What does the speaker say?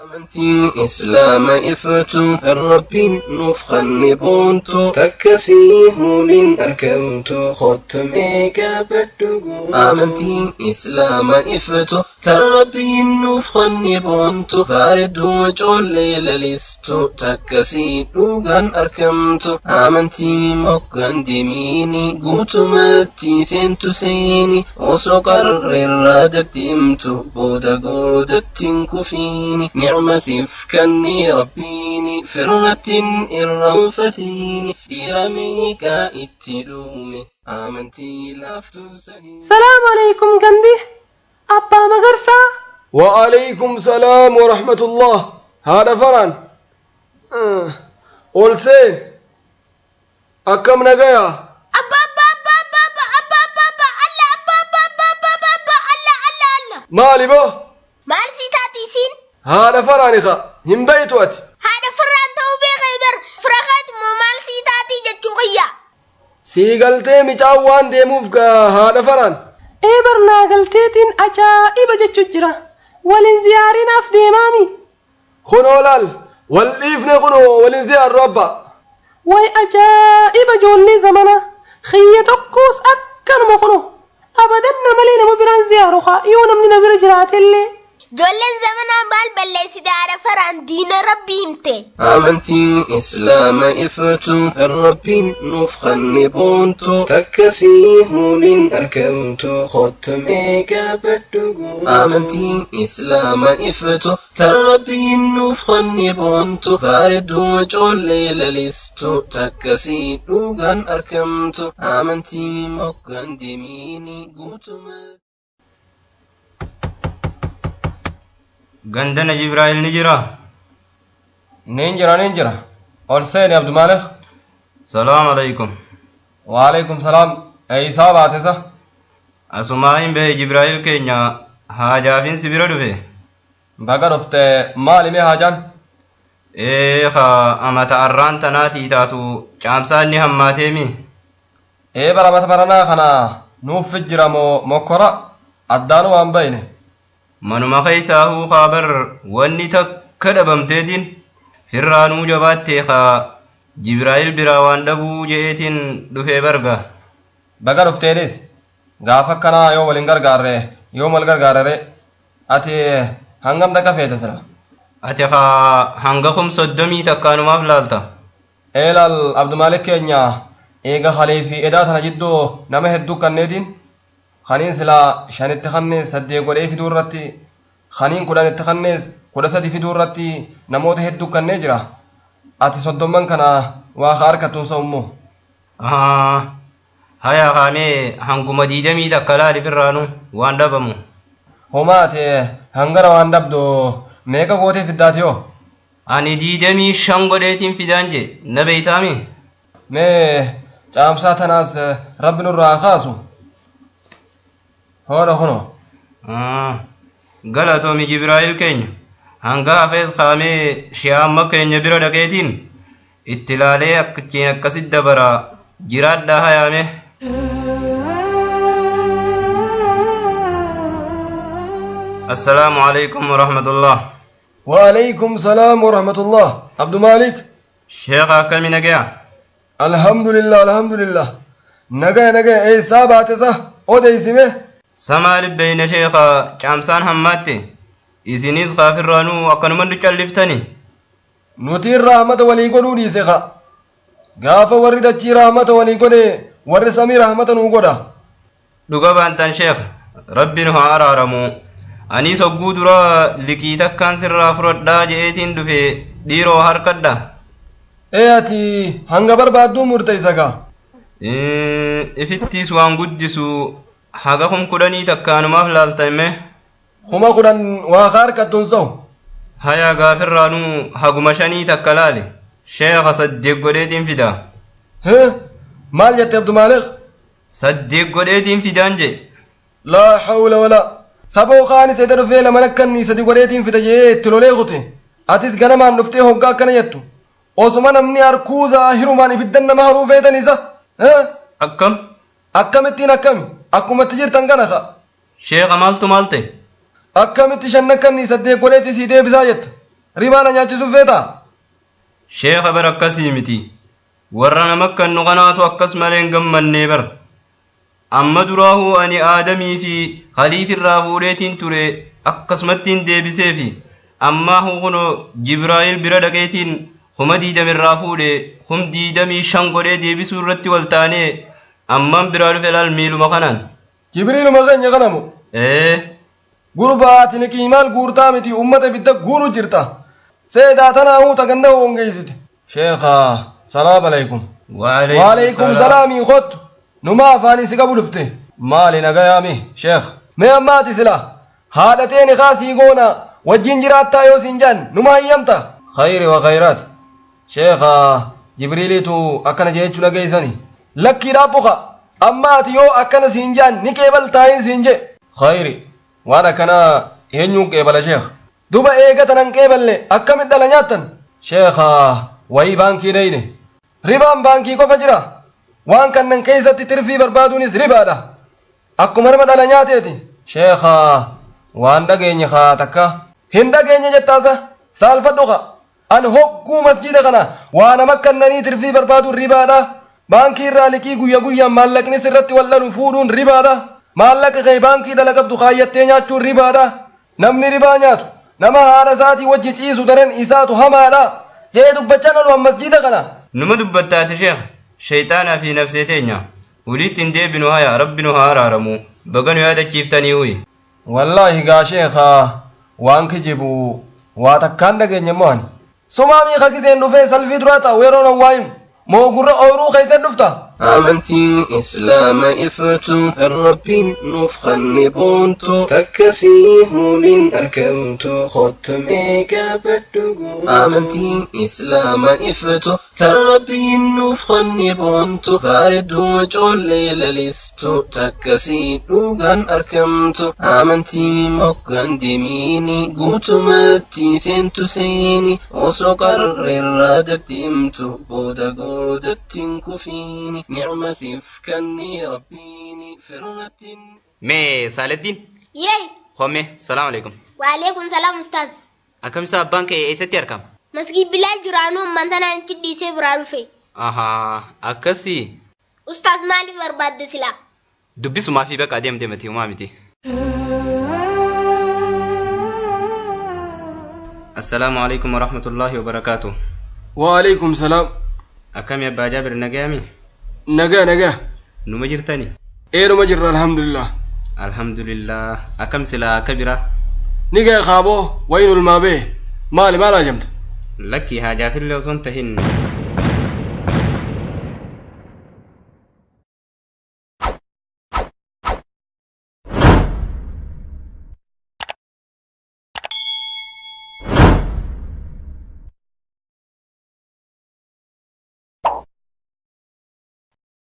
أمنتي إسلام إفتو الرب نفخن بونتو تكسيه أركمتو ختميك بدقو أمنتي إسلام إفتو الرب نفخن بونتو فارد وجول ليلستو تكسيه أركمتو أمنتي مكان دميني قوتو متي سنتو سيني وسقر الرادة دمتو بودا قودة تنكفيني نعم سفكني ربيني فرة الروفتيني إرميك اتلومي آمنتي لافتو سهي. السلام عليكم قندي أبا مقرسا. وعليكم السلام ورحمة الله. هذا فران أولسين أكم نجايا أبا الله مالي بو مال سيتاتي سين هذا فرانيخا هم بيتوات هذا فران توبي غيبر فرقت مال سيتاتي جتوغيا سيقلتي مجاوان ديموفكا هذا فران إيه برناقلتيتين أجائب جتشجرة ولن زيارين أفدي مامي خنولال والإفن خنو ولن زيار ربا way ajaa'iba ijoollee zamana khiyya tokkos akkanuma kuno abadanna malee nama biraan ziyaaru haa yoo namni na bira jiraatellee ijoolleen zamanaa maal balleessite haadha faraan diina rabbii himte. أمنتي إسلام إفتو الرب نفخن بونتو تكسيه أركمتو ختميك بدقو أمنتي إسلام إفتو الرب نفخن بونتو فارد وجول ليلستو تكسيه أركمتو أمنتي مكان دميني قوتما gandana jibrail ni jira ninjira olseen abdu malik salaam alaykum wa alaykum salaam ay sabatesa asumain be jibrail kenya hajaafin sibira dhufe baga dhufte maali mee haajan kha amata arran tanati taatu caamsaan ni hammaatemi baramata baranaa kana nuuf jiramo mokora addaanu waan bayne manuma keeysaahuu khaabar wanni takka dhabamteetiin firraanuu jabaattee kaa jibraayil biraa waan dhabuu je'eetiin dhufee barga baga dhufteenis gaafa akkanaa yoo waliin gargaarre yoo mal gargaarre ati hangam takka feete sila ati kaa hanga 30 takkaanumaaf laalta eelal abdumaalik keenya eega khaliifii edaa tana jiddoo nama hedduu kanneetiin خانين سلا شانت تخنس هدي قولي في دورتي خانين كودان تخنس كودساتي في دورتي نموت هدو كان نجرا اتي صدومن كنا واخار كتون سومو هيا خامي هنگو مديدمي تكلالي فرانو وان دبمو هما اتي هنگر وان دبدو ميكا قوتي في الداتيو اني ديدمي شنگو ديتين في دانجي نبيتامي مي جامسات ناس رب نور خاصو هذا هنا غلطومي جبرائيل كينيا هنگا حفظ خامي شيام كينيا برا دقيتين اتلالي اكتين اكسد دبرا جراد داها يامي السلام عليكم ورحمة الله وعليكم السلام ورحمة الله عبد مالك شيخ أكمي نقيا الحمد لله نقيا اي سابات صح اودي سمه سمال بين شيخا كامسان هماتي إسنيز غافرانو أكنمن تشلفتني نوتير رحمة وليقونو نيسيخا غافا وردتشي رحمة وليقوني ورسامي رحمة نوغودا دقبان تن شيخ ربنا هارارمو أني سقو درا لكيتك كان سر فردا جئتين دفي ديرو هركدا اتي هنگا بربادو مرتيساكا إفتيس وان قدسو حقهم كدني تكانما فلالتايمه هما كدن واخار كتونسو هيا غافرانو حقما شاني تكلالي شيخ صديق قديتين فدا مال جت عبد مالك صديق قديتين فدانجي لا حول ولا سبو خاني سيدر فيلا منكني صديق قديتين فدا جي تلولي غوتي اتيس غنما نفتي هوغا كن يتو اوسمان امني اركوزا هيروماني بدن مهرو فيدنيزا اكمتين akkuma jirtan kana sheekha maaltu maalte akkamitti shannakanni saddeet godheeti sii deebisaa jetta ribaana nyaachisuu feeta sheekha bar akkasii miti warra nama kannu kanaatu akkas malee hin gammannee bar amma duraahu ani aadamii fi khaliifirraa fuudheetiin ture akkasumattiin deebisee fi ammaa hukuno jibraayil bira dhaqeetiin kuma 20 irraa fuudhe 25 godhee deebisuu irratti wal taanee amman biraa dhufe laal miiluma kanaan jibriiluma keenya kanamu gurbaa tiniki maal guurtaa miti ummata bidda guuru jirta seedaa tanaa taganna hongeysiti sheekha salaam alaykum waalaikum salaamii khottu numa afaanii si qabu dhufte maali nagayaami sheekh mee ammaati sila haadhateeni kaasii goona wajjin jiraattaa yoo siin jaan numa hayyamta khayri wa khayraat sheekha jibriilitu akkana jeechuu dhageeysani lakkii dhaabbuka ammaati yoo akkana siin jaan ni qeebal taayin siin je khayri waan akkana eenyuun qeebala sheekh duba eegatanan qeeballe akkamit dhala nyaattan sheekha wayii baankii dheyne ribaan baankii qofa jira waan kannan keeysatti tirfii barbaaduunis ribaadha akkuma nama dhala nyaateeti sheekha waan dhageenye haa takka hin dhageenye jettaasa saalfadhuka an hogguu masjida kana waa nama kannanii tirfii barbaaduun ribaadha baankii irraa liqii guyya guyyaan maallaqnis irratti wal'alu fuudhuun ribaadha maallaqa kee baankii dhala qabdu kaayyattee nyaachuun ribaadha namni ribaa nyaatu nama haadha isaatii wajji ciisu daren isaatu hamaadha jee dubbachaan oluwan masjida kana numa dubbattaate sheekh shayxaanaa fi nafsee teenya ulitti hin deebinu haya rabbi nu haa araaramu baganu yaadachiiftanii huyi wallaahi gaa sheekha waan kijibu waa takkaan dhageenye mo'ani sumaamii kakiseen dhufee salfii duraa ta'u yeroon awwaayim moo gurra ooyiruu keeysan dhufta amantii islaama iftu kan rabbiin nuuf kennibontu takkasii huliin argamtu khottamee gaabadhugu amantii islaama iftu kan rabbiin nuuf kennibontu bareedduu ijoollee lalistu takkasii dhugaan argamtu amantii moggaan deemiini guutumatti seentu seeni osoo qarreerraa daddeemtu booda goodattiin kufiini نعمة سيفكني ربيني فرنة مي سالدين ياي خمي السلام عليكم وعليكم السلام أستاذ أكم ساب بانك إيستي أركم مسجد بلاد جرانو منتنا نتدي سيبرارو في أها أكسي أستاذ مالي برباد سلا دبسوا ما في بك أديم ديمتي وما متي السلام عليكم ورحمة الله وبركاته وعليكم السلام أكم يا جابر نجامي نجا نما جرتني نما جر الحمد لله أكم سلا كبيرة نجا خابو وين المابي مالي ما لا جمت لك حاجة في اللي وصنتهن